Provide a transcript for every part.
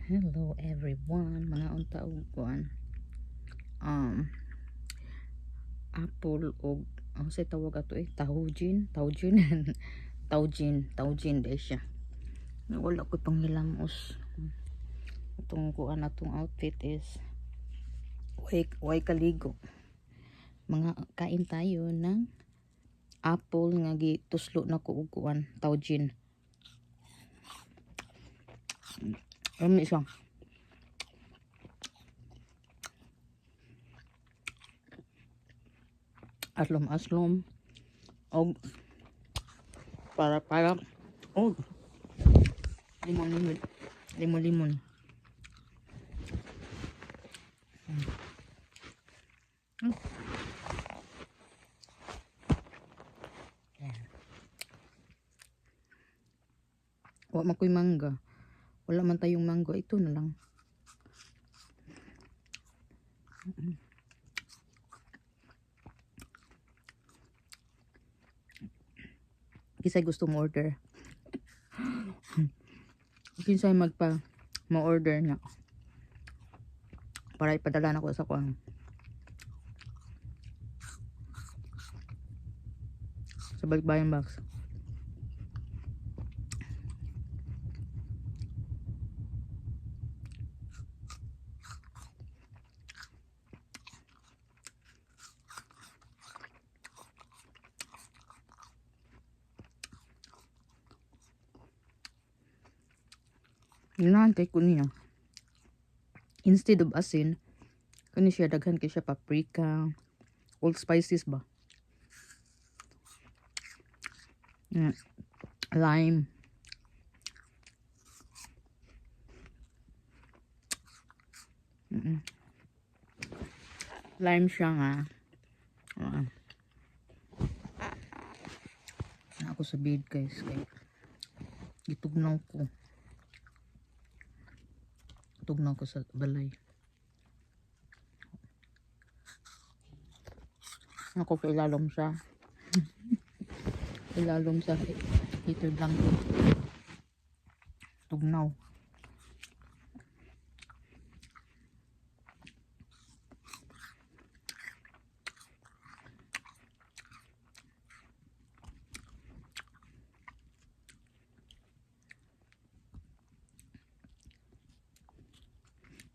Hello everyone, mga unta-ugwan. Um, apple og ang say tawag ato taujin, taujin dahil siya. Wala ko pang hilamos. Itong kuan atong outfit is way kaligo. Mga kain tayo ng apple nga gituslo na ko og kuan, taujin. Ano siya? Aslom og para og limon. Wala man ko'y mangga. Wala man tayong mango. Ito na lang. Kisay gusto mo order. Kisay ma-order na. Para ipadala na ko sa kuang. Sa balikbayan box. Hinahantay ko niya. Instead of asin, kani siya daghan kay siya paprika, all spices ba? Lime. Lime siya nga. Ako sa bed guys. Gitugnaw ko. Tugnaw ko sa balay. Ako sa ilalom siya. Ilalom sa heater lang ko. Tugnaw.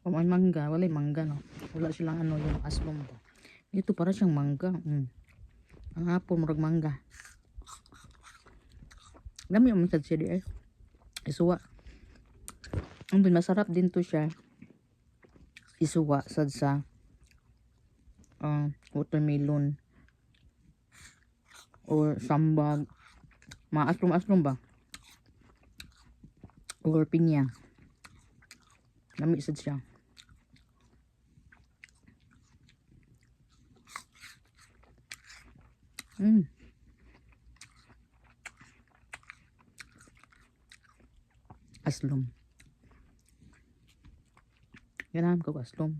Kung may mangga, wala yung mangga no. Wala silang ano yung aslong ba. Ito para siyang mangga. Ang hapon murag mangga. Dami yung masad siya di eh. Isuwa. Ang masarap din to siya. Isuwa sad sa watermelon or sambag. Mga aslong ba? Or pinya. Dami sad siya. Aslom. Ganahan ko aslom.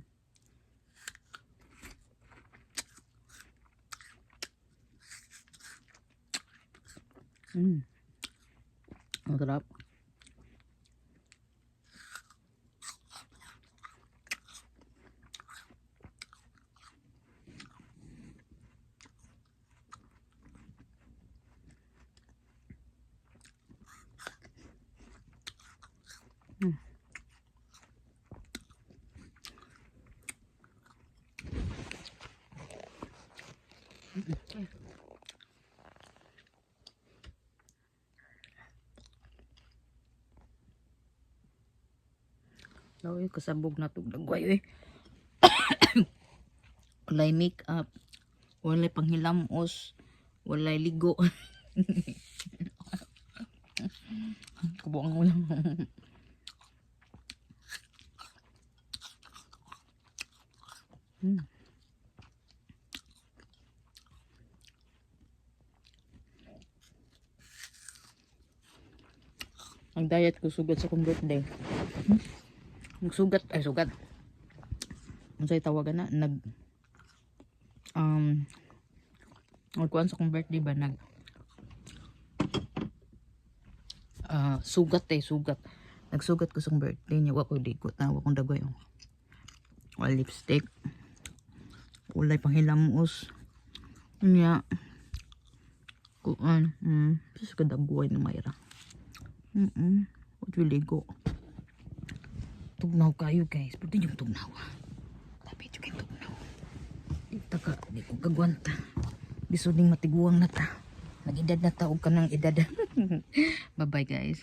Ang sarap. Laway kasabog na itong dagway eh. Walay make up. Walay panghilamos. Walay ligo. Kubuang ulang. Ang diet ko sugat sa kong birthday. Sugat. Ang sa'y tawagan na magkuhan sa kong birthday ba sugat. Nagsugat ko sa birthday niya. Wako likot na. Wakong dagoy. Wala lipstick. Ulay panghilamos. Niya. Kuan. Sus kadaguay na Mayra. What will ligo? Tugnaw kayo guys. Pwede yung tugnaw. Tapi yung tugnaw. Di ko kagwanta. Bisuding matiguang na ta. Nag-edad na taog ka ng edad. Bye bye guys.